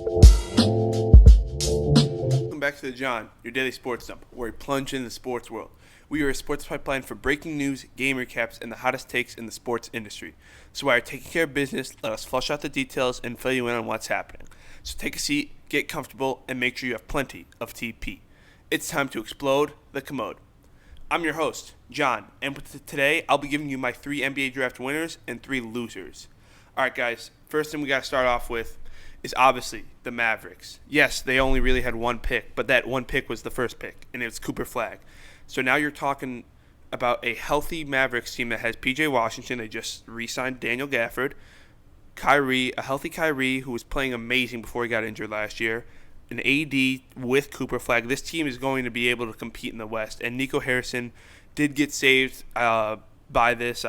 Welcome back to the John, your daily sports dump, where we plunge into the sports world. We are a sports pipeline for breaking news, game recaps, and the hottest takes in the sports industry. So while you're taking care of business, let us flush out the details and fill you in on what's happening. So take a seat, get comfortable, and make sure you have plenty of TP. It's time to explode the commode. I'm your host, John, and today I'll be giving you my 3 NBA draft winners and 3 losers. Alright guys, first thing we got to start off with is obviously the Mavericks. Yes, they only really had one pick, but that one pick was the first pick, and it's Cooper Flagg. So now you're talking about a healthy Mavericks team that has P.J. Washington. They just re-signed Daniel Gafford. Kyrie, a healthy Kyrie who was playing amazing before he got injured last year. An AD with Cooper Flagg. This team is going to be able to compete in the West. And Nico Harrison did get saved by this.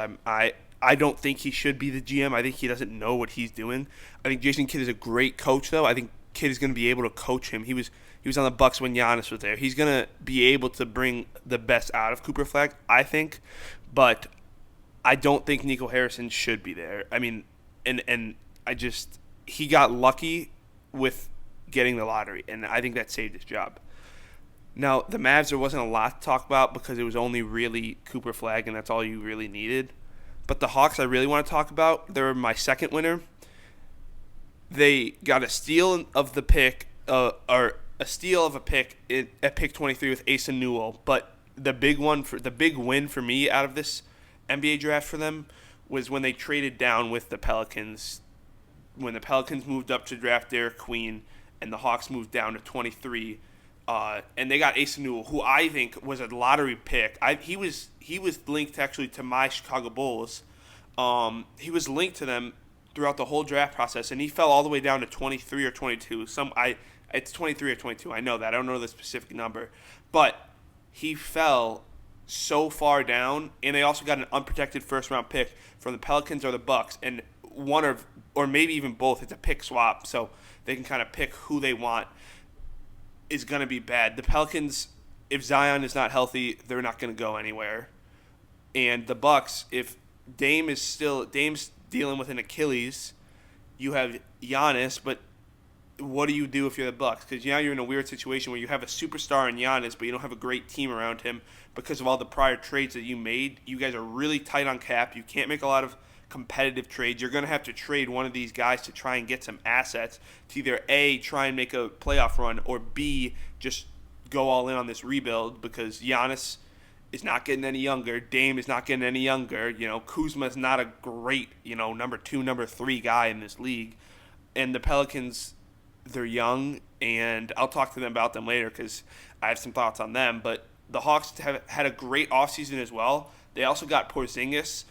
I don't think he should be the GM. I think he doesn't know what he's doing. I think Jason Kidd is a great coach, though. I think Kidd is going to be able to coach him. He was on the Bucks when Giannis was there. He's going to be able to bring the best out of Cooper Flagg, I think. But I don't think Nico Harrison should be there. I mean, and he got lucky with getting the lottery, and I think that saved his job. Now, the Mavs, there wasn't a lot to talk about because it was only really Cooper Flagg, and that's all you really needed. But the Hawks, I really want to talk about. They're my second winner. They got a steal of the pick, or a steal of a pick at pick 23 with Asa Newell. But the big win for me out of this NBA draft for them was when they traded down with the Pelicans. When the Pelicans moved up to draft Derek Queen, and the Hawks moved down to 23. And they got Asa Newell, who I think was a lottery pick. He was linked actually to my Chicago Bulls. He was linked to them throughout the whole draft process, and he fell all the way down to 23 or 22. It's 23 or 22. I know that. I don't know the specific number, but he fell so far down, and they also got an unprotected first-round pick from the Pelicans or the Bucks, and one or maybe even both. It's a pick swap, so they can kind of pick who they want. Is going to be bad. The Pelicans, if Zion is not healthy, they're not going to go anywhere. And the Bucks, if Dame's dealing with an Achilles, you have Giannis, but what do you do if you're the Bucks? Because now you're in a weird situation where you have a superstar in Giannis, but you don't have a great team around him because of all the prior trades that you made. You guys are really tight on cap. You can't make a lot of competitive trades. You're going to have to trade one of these guys to try and get some assets to either A, try and make a playoff run, or B, just go all in on this rebuild because Giannis is not getting any younger. Dame is not getting any younger. Kuzma is not a great, number 2, number 3 guy in this league. And the Pelicans, they're young, and I'll talk to them about them later because I have some thoughts on them. But the Hawks have had a great offseason as well. They also got Porzingis.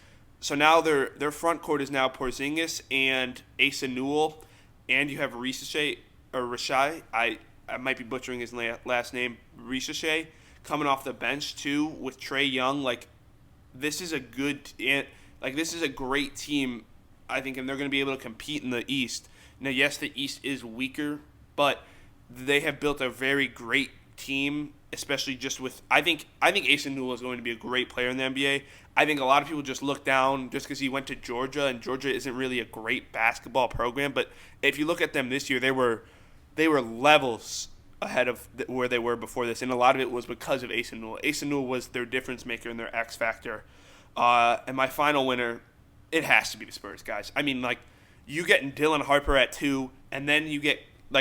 So now their front court is now Porzingis and Asa Newell, and you have Rishai. I might be butchering his last name, Rishai, coming off the bench too with Trae Young. This is a great team, I think, and they're going to be able to compete in the East. Now, yes, the East is weaker, but they have built a very great team, especially just with I think Asa Newell is going to be a great player in the NBA. I think a lot of people just look down just because he went to Georgia, and Georgia isn't really a great basketball program. But if you look at them this year, they were levels ahead of where they were before this, and a lot of it was because of Asa Newell. Asa Newell was their difference maker and their X factor. And my final winner, it has to be the Spurs, guys. I mean, you getting Dylan Harper at 2, and then you get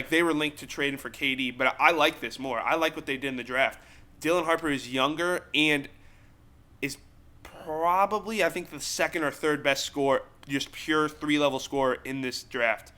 they were linked to trading for KD, but I like this more. I like what they did in the draft. Dylan Harper is younger and is probably, I think, the second or third best scorer, just pure 3-level scorer in this draft.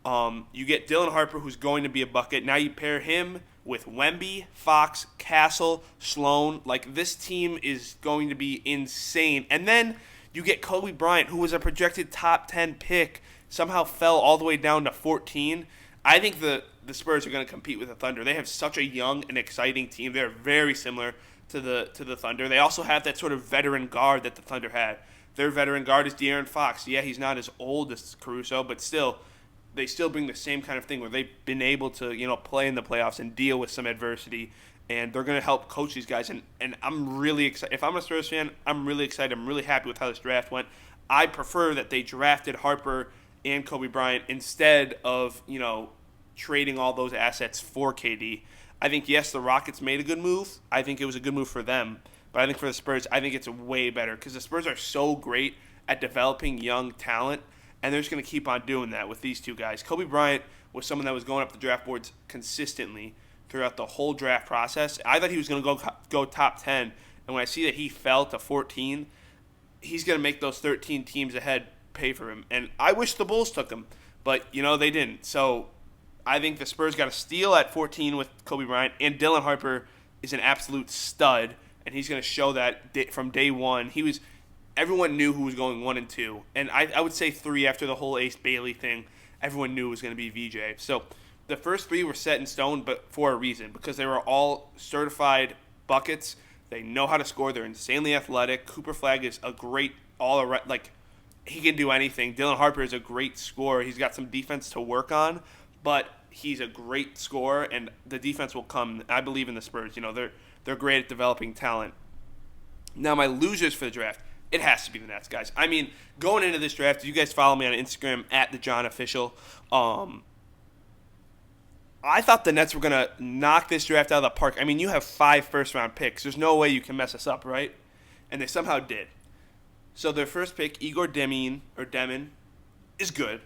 You get Dylan Harper, who's going to be a bucket. Now you pair him with Wemby, Fox, Castle, Sloan. This team is going to be insane. And then you get Kobe Bryant, who was a projected top 10 pick, somehow fell all the way down to 14. I think the Spurs are going to compete with the Thunder. They have such a young and exciting team. They're very similar to the Thunder. They also have that sort of veteran guard that the Thunder had. Their veteran guard is De'Aaron Fox. Yeah, he's not as old as Caruso, but still, they still bring the same kind of thing where they've been able to play in the playoffs and deal with some adversity, and they're going to help coach these guys. And I'm really excited. If I'm a Spurs fan, I'm really excited. I'm really happy with how this draft went. I prefer that they drafted Harper and Kobe Bryant instead of trading all those assets for KD. I think, yes, the Rockets made a good move. I think it was a good move for them. But I think for the Spurs, I think it's way better because the Spurs are so great at developing young talent, and they're just going to keep on doing that with these two guys. Kobe Bryant was someone that was going up the draft boards consistently throughout the whole draft process. I thought he was going to go top 10, and when I see that he fell to 14, he's going to make those 13 teams ahead pay for him. And I wish the Bulls took him, but, they didn't. So I think the Spurs got a steal at 14 with Kobe Bryant, and Dylan Harper is an absolute stud, and he's going to show that from day one. Everyone knew who was going 1 and 2, and I would say 3 after the whole Ace Bailey thing. Everyone knew it was going to be VJ. So the first 3 were set in stone, but for a reason, because they were all certified buckets. They know how to score. They're insanely athletic. Cooper Flagg is a great all-around, he can do anything. Dylan Harper is a great scorer. He's got some defense to work on, but he's a great scorer, and the defense will come. I believe in the Spurs. They're great at developing talent. Now, my losers for the draft, it has to be the Nets, guys. I mean, going into this draft, you guys follow me on Instagram @TheJohnOfficial. I thought the Nets were going to knock this draft out of the park. I mean, you have 5 first-round picks. There's no way you can mess us up, right? And they somehow did. So their first pick, Igor Demin, is good.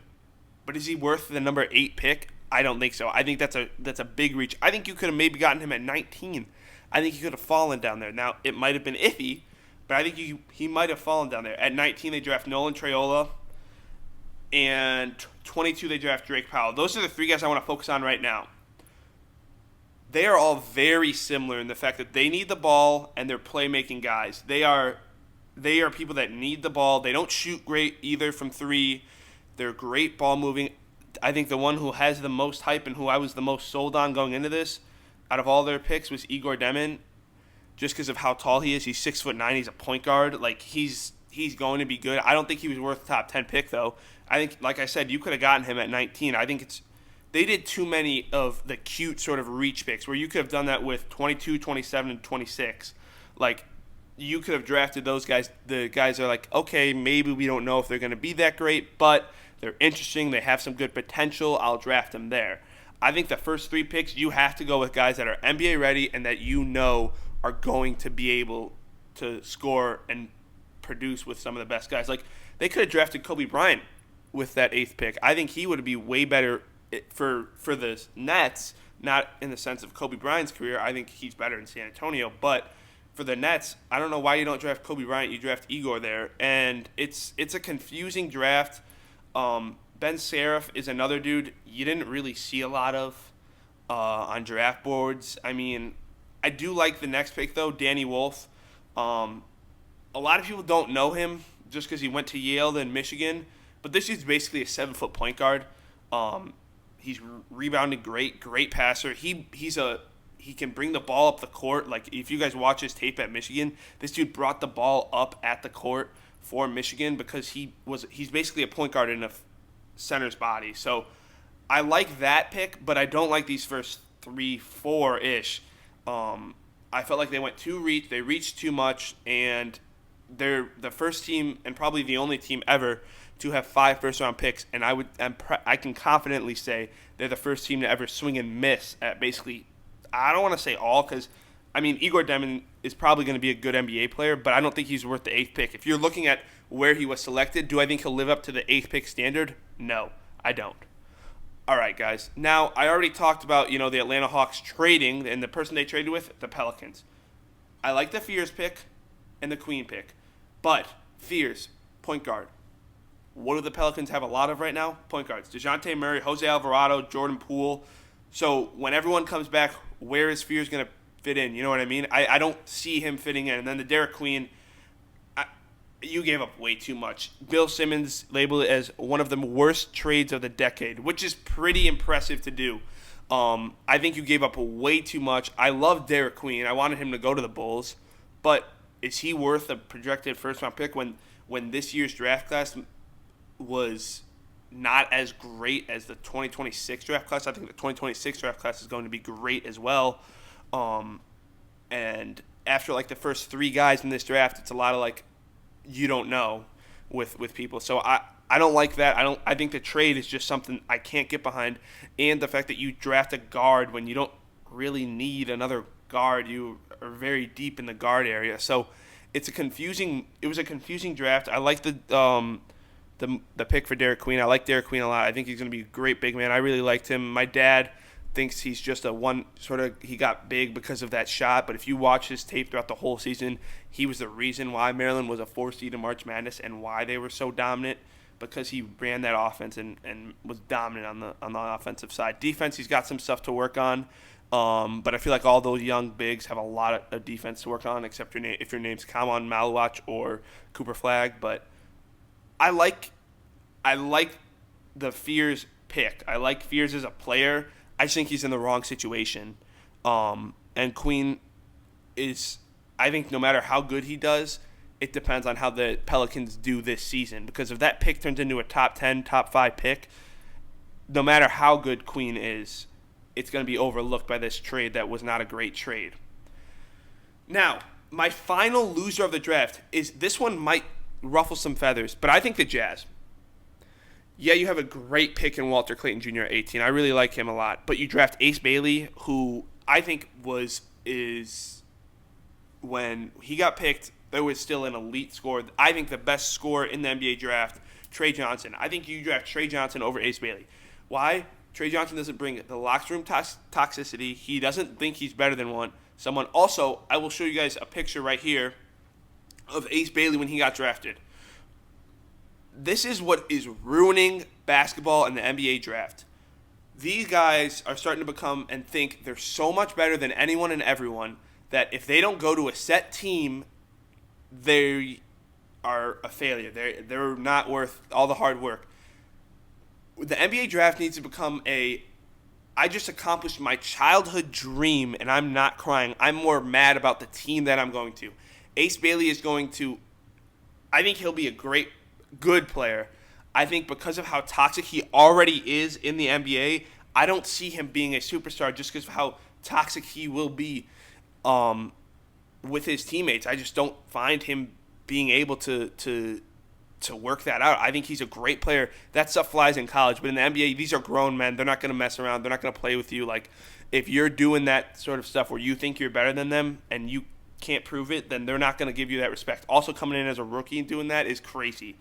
But is he worth the number 8 pick? I don't think so. I think that's a big reach. I think you could have maybe gotten him at 19. I think he could have fallen down there. Now, it might have been iffy, but I think he might have fallen down there. At 19, they draft Nolan Traola. And 22, they draft Drake Powell. Those are the 3 guys I want to focus on right now. They are all very similar in the fact that they need the ball and they're playmaking guys. They are people that need the ball. They don't shoot great either from 3. They're great ball moving. I think the one who has the most hype and who I was the most sold on going into this out of all their picks was Igor Demin, just because of how tall he is. He's 6'9". He's a point guard. He's going to be good. I don't think he was worth a top 10 pick, though. I think, like I said, you could have gotten him at 19. I think they did too many of the cute sort of reach picks where you could have done that with 22, 27, and 26. You could have drafted those guys. The guys are okay, maybe we don't know if they're going to be that great, but they're interesting. They have some good potential. I'll draft them there. I think the first 3 picks, you have to go with guys that are NBA ready and that are going to be able to score and produce with some of the best guys. They could have drafted Kobe Bryant with that 8th pick. I think he would be way better for the Nets, not in the sense of Kobe Bryant's career. I think he's better in San Antonio, but for the Nets, I don't know why you don't draft Kobe Bryant. You draft Igor there, and it's a confusing draft. Ben Seraph is another dude you didn't really see a lot of on draft boards. I mean, I do like the next pick, though, Danny Wolf. A lot of people don't know him just because he went to Yale and Michigan, but this is basically a 7-foot point guard. He's rebounding great passer. He can bring the ball up the court. If you guys watch his tape at Michigan, this dude brought the ball up at the court for Michigan because he's basically a point guard in a center's body. So I like that pick, but I don't like these first 3, 4-ish. I felt like they went they reached too much, and they're the first team and probably the only team ever to have 5 first-round picks, and I can confidently say they're the first team to ever swing and miss at basically, I don't want to say all, because, Igor Demin is probably going to be a good NBA player, but I don't think he's worth the 8th pick. If you're looking at where he was selected, do I think he'll live up to the 8th pick standard? No, I don't. All right, guys. Now, I already talked about, the Atlanta Hawks trading, and the person they traded with, the Pelicans. I like the Fears pick and the Queen pick, but Fears, point guard. What do the Pelicans have a lot of right now? Point guards. DeJounte Murray, Jose Alvarado, Jordan Poole. So when everyone comes back, where is Fears going to fit in? You know what I mean? I don't see him fitting in. And then the Derek Queen, you gave up way too much. Bill Simmons labeled it as one of the worst trades of the decade, which is pretty impressive to do. I think you gave up way too much. I love Derek Queen. I wanted him to go to the Bulls. But is he worth a projected first-round pick when this year's draft class was not as great as the 2026 draft class? I think the 2026 draft class is going to be great as well. And after the first 3 guys in this draft, it's a lot of you don't know with people. So I don't like that. I think the trade is just something I can't get behind, and the fact that you draft a guard when you don't really need another guard. You are very deep in the guard area, so it was a confusing draft. I like the pick for Derek Queen. I like Derek Queen a lot. I think he's going to be a great big man. I really liked him. My dad thinks he's just he got big because of that shot, but if you watch his tape throughout the whole season, he was the reason why Maryland was a 4 seed in March Madness and why they were so dominant, because he ran that offense and was dominant on the offensive side. Defense, he's got some stuff to work on, but I feel like all those young bigs have a lot of defense to work on, except if your name's Kamon Malwatch or Cooper Flagg. But I like the Fears pick. I like Fears as a player. I just think he's in the wrong situation. And Queen is, I think no matter how good he does, it depends on how the Pelicans do this season. Because if that pick turns into a top 10, top 5 pick, no matter how good Queen is, it's going to be overlooked by this trade that was not a great trade. Now, my final loser of the draft is, this one might ruffle some feathers, but I think the Jazz. Yeah, you have a great pick in Walter Clayton Jr. at 18. I really like him a lot. But you draft Ace Bailey, who I think when he got picked, there was still an elite scorer. I think the best scorer in the NBA draft, Trey Johnson. I think you draft Trey Johnson over Ace Bailey. Why? Trey Johnson doesn't bring the locker room toxicity. He doesn't think he's better than someone. Also, I will show you guys a picture right here of Ace Bailey when he got drafted. This is what is ruining basketball and the NBA draft. These guys are starting to become and think they're so much better than anyone and everyone that if they don't go to a set team, they are a failure. They're not worth all the hard work. The NBA draft needs to become I just accomplished my childhood dream and I'm not crying. I'm more mad about the team that I'm going to. Ace Bailey is I think he'll be a good player. I think because of how toxic he already is in the NBA, I don't see him being a superstar just because of how toxic he will be with his teammates. I just don't find him being able to work that out. I think he's a great player. That stuff flies in college, but in the NBA, these are grown men. They're not going to mess around. They're not going to play with you. Like, if you're doing that sort of stuff where you think you're better than them and you can't prove it, then they're not going to give you that respect. Also, coming in as a rookie and doing that is crazy.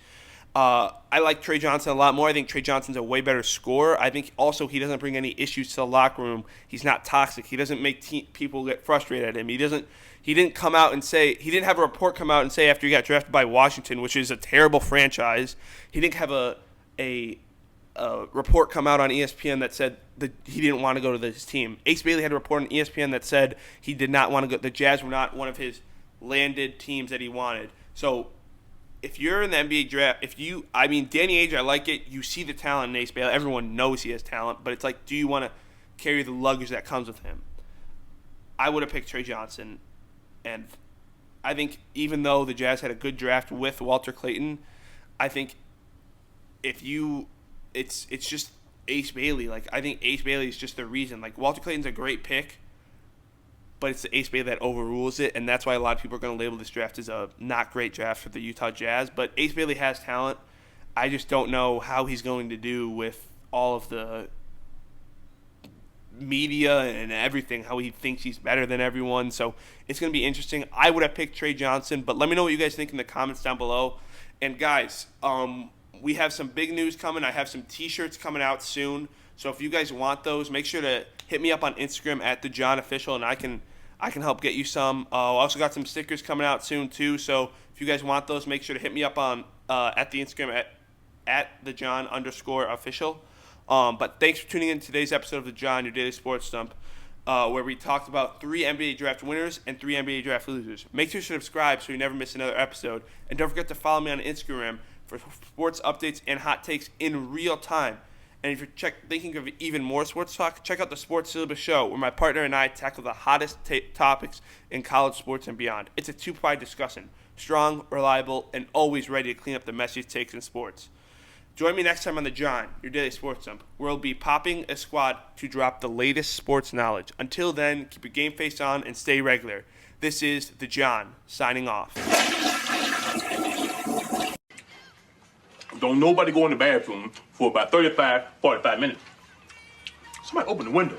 I like Trey Johnson a lot more. I think Trey Johnson's a way better scorer. I think also he doesn't bring any issues to the locker room. He's not toxic. He doesn't make people get frustrated at him. He didn't come out and say, he didn't have a report come out and say after he got drafted by Washington, which is a terrible franchise, he didn't have a report come out on ESPN that said that he didn't want to go to this team. Ace Bailey had a report on ESPN that said he did not want to go. The Jazz were not one of his landed teams that he wanted. So if you're in the NBA draft, Danny Ainge, I like it. You see the talent in Ace Bailey. Everyone knows he has talent, but it's like, do you want to carry the luggage that comes with him? I would have picked Trey Johnson, and I think even though the Jazz had a good draft with Walter Clayton, I think it's just Ace Bailey. Like, I think Ace Bailey is just the reason. Like, Walter Clayton's a great pick, but it's the Ace Bailey that overrules it, and that's why a lot of people are going to label this draft as a not great draft for the Utah Jazz. But Ace Bailey has talent. I just don't know how he's going to do with all of the media and everything, how he thinks he's better than everyone. So it's going to be interesting. I would have picked Trey Johnson, but let me know what you guys think in the comments down below. And guys, we have some big news coming. I have some t-shirts coming out soon. So if you guys want those, make sure to hit me up on Instagram at @TheJohnOfficial, and I can help get you some. I also got some stickers coming out soon too. So if you guys want those, make sure to hit me up on at the Instagram at @TheJohn_official. But thanks for tuning in to today's episode of The John, your daily sports dump, where we talked about 3 NBA draft winners and 3 NBA draft losers. Make sure to subscribe so you never miss another episode, and don't forget to follow me on Instagram for sports updates and hot takes in real time. And if you're thinking of even more sports talk, check out the Sports Syllabus show, where my partner and I tackle the hottest topics in college sports and beyond. It's a two-ply discussion, strong, reliable, and always ready to clean up the messiest takes in sports. Join me next time on The John, your daily sports dump, where we'll be popping a squad to drop the latest sports knowledge. Until then, keep your game face on and stay regular. This is The John, signing off. Don't nobody go in the bathroom for about 35, 45 minutes. Somebody open the window.